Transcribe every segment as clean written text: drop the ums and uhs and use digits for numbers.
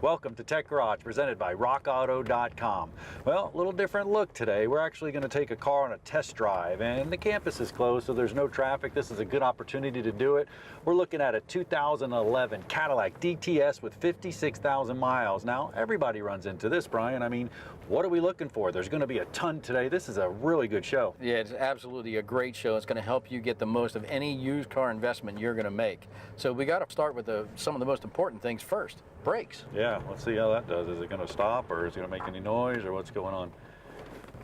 Welcome to Tech Garage, presented by rockauto.com. Well, a little different look today. We're actually going to take a car on a test drive, and the campus is closed, so there's no traffic. This is a good opportunity to do it. We're looking at a 2011 Cadillac DTS with 56,000 miles. Now, everybody runs into this, Brian. I mean, what are we looking for? There's going to be a ton today. This is a really good show. Yeah, it's absolutely a great show. It's going to help you get the most of any used car investment you're going to make. So we got to start with some of the most important things first. Brakes. Yeah, let's see how that does. Is it going to stop, or is it going to make any noise, or what's going on?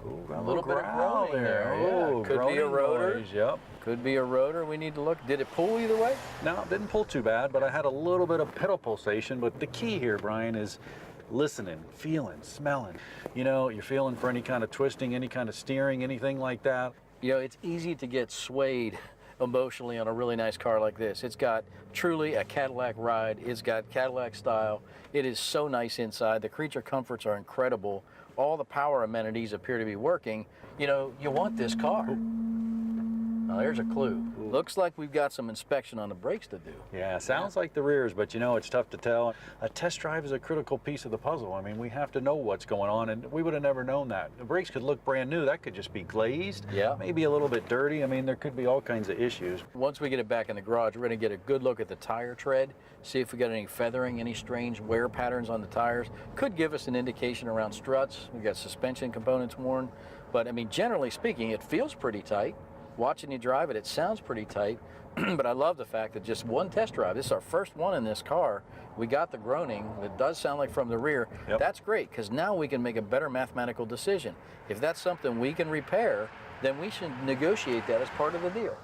Ooh, got a little bit of groaning there. Oh, yeah. Could be a rotor. Noise, yep. Could be a rotor. We need to look. Did it pull either way? No, it didn't pull too bad, but I had a little bit of pedal pulsation. But the key here, Brian, is listening, feeling, smelling. You know, you're feeling for any kind of twisting, any kind of steering, anything like that. You know, it's easy to get swayed emotionally on a really nice car like this. It's got truly a Cadillac ride. It's got Cadillac style. It is so nice inside. The creature comforts are incredible. All the power amenities appear to be working. You know, you want this car. Now, there's a clue. Looks like we've got some inspection on the brakes to do. Yeah, sounds like the rears, but you know, it's tough to tell. A test drive is a critical piece of the puzzle. I mean, we have to know what's going on, and we would have never known that. The brakes could look brand new. That could just be glazed. Yeah. Maybe a little bit dirty. I mean, there could be all kinds of issues. Once we get it back in the garage, we're going to get a good look at the tire tread, see if we got any feathering, any strange wear patterns on the tires. Could give us an indication around struts. We've got suspension components worn. But, I mean, generally speaking, it feels pretty tight. Watching you drive it, it sounds pretty tight, but I love the fact that just one test drive, this is our first one in this car, we got the groaning. It does sound like from the rear. Yep. That's great, because now we can make a better mathematical decision. If that's something we can repair, then we should negotiate that as part of the deal.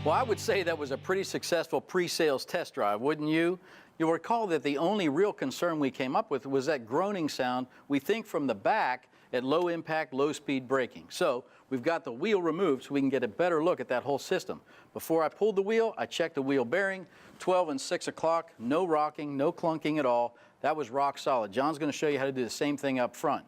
Well, I would say that was a pretty successful pre-sales test drive, wouldn't you? You'll recall that the only real concern we came up with was that groaning sound, we think from the back at low impact, low speed braking. So we've got the wheel removed so we can get a better look at that whole system. Before I pulled the wheel, I checked the wheel bearing, 12 and 6 o'clock, no rocking, no clunking at all. That was rock solid. John's going to show you how to do the same thing up front.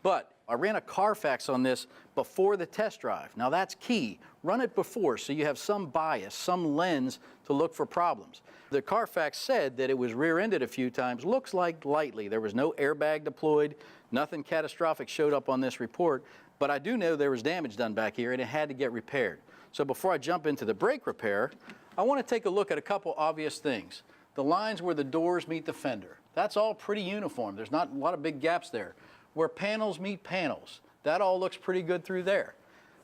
But I ran a Carfax on this before the test drive. Now that's key. Run it before so you have some bias, some lens to look for problems. The Carfax said that it was rear-ended a few times. Looks like lightly. There was no airbag deployed. Nothing catastrophic showed up on this report. But I do know there was damage done back here and it had to get repaired. So before I jump into the brake repair, I want to take a look at a couple obvious things. The lines where the doors meet the fender. That's all pretty uniform. There's not a lot of big gaps there. Where panels meet panels, that all looks pretty good through there.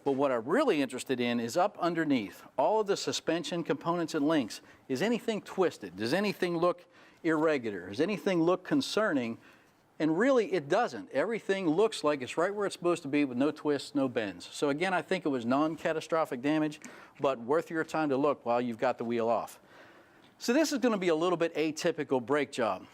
But what I'm really interested in is up underneath, all of the suspension components and links. Is anything twisted? Does anything look irregular? Does anything look concerning? And really, it doesn't. Everything looks like it's right where it's supposed to be with no twists, no bends. So again, I think it was non-catastrophic damage, but worth your time to look while you've got the wheel off. So this is going to be a little bit atypical brake job.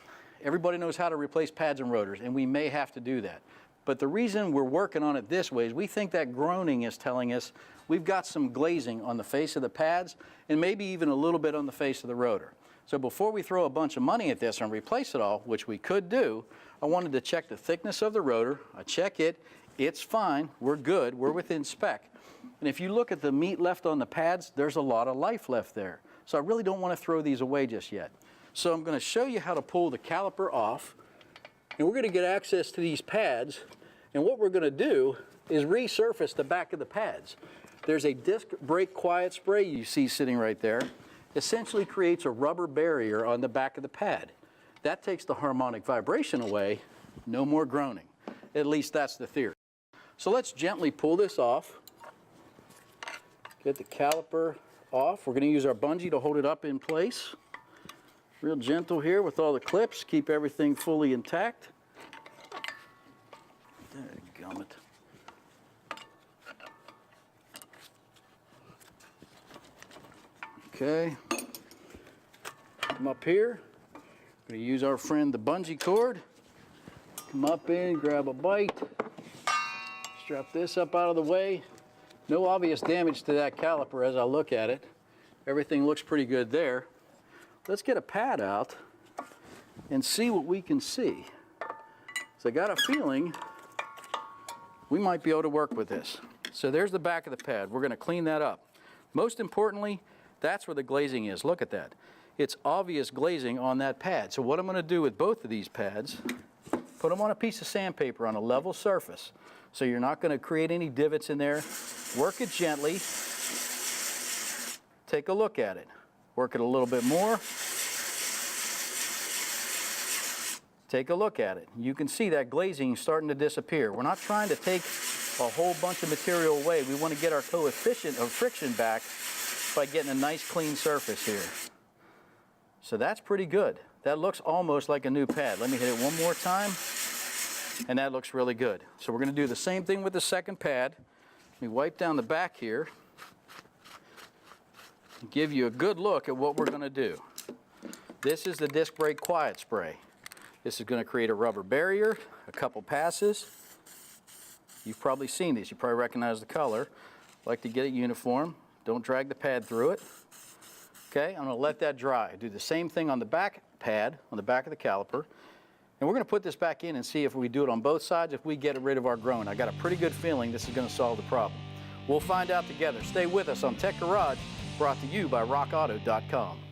Everybody knows how to replace pads and rotors, and we may have to do that. But the reason we're working on it this way is we think that groaning is telling us we've got some glazing on the face of the pads and maybe even a little bit on the face of the rotor. So before we throw a bunch of money at this and replace it all, which we could do, I wanted to check the thickness of the rotor. I check it. It's fine. We're good. We're within spec. And if you look at the meat left on the pads, there's a lot of life left there. So I really don't want to throw these away just yet. So I'm going to show you how to pull the caliper off, and we're going to get access to these pads, and what we're going to do is resurface the back of the pads. There's a disc brake quiet spray you see sitting right there. Essentially creates a rubber barrier on the back of the pad. That takes the harmonic vibration away, no more groaning. At least that's the theory. So let's gently pull this off. Get the caliper off. We're going to use our bungee to hold it up in place. Real gentle here with all the clips, keep everything fully intact. Dadgummit. Okay, come up here. We're going to use our friend the bungee cord. Come up in, grab a bite. Strap this up out of the way. No obvious damage to that caliper as I look at it. Everything looks pretty good there. Let's get a pad out and see what we can see. So I got a feeling we might be able to work with this. So there's the back of the pad. We're going to clean that up. Most importantly, that's where the glazing is. Look at that. It's obvious glazing on that pad. So what I'm going to do with both of these pads, put them on a piece of sandpaper on a level surface. So you're not going to create any divots in there. Work it gently. Take a look at it. Work it a little bit more. Take a look at it. You can see that glazing starting to disappear. We're not trying to take a whole bunch of material away. We want to get our coefficient of friction back by getting a nice clean surface here. So that's pretty good. That looks almost like a new pad. Let me hit it one more time, and that looks really good. So we're going to do the same thing with the second pad. Let me wipe down the back here and give you a good look at what we're going to do. This is the disc brake quiet spray. This is going to create a rubber barrier, a couple passes. You've probably seen these. You probably recognize the color. Like to get it uniform. Don't drag the pad through it. Okay, I'm going to let that dry. Do the same thing on the back pad, on the back of the caliper. And we're going to put this back in and see if we do it on both sides, if we get rid of our groan. I got a pretty good feeling this is going to solve the problem. We'll find out together. Stay with us on Tech Garage, brought to you by rockauto.com.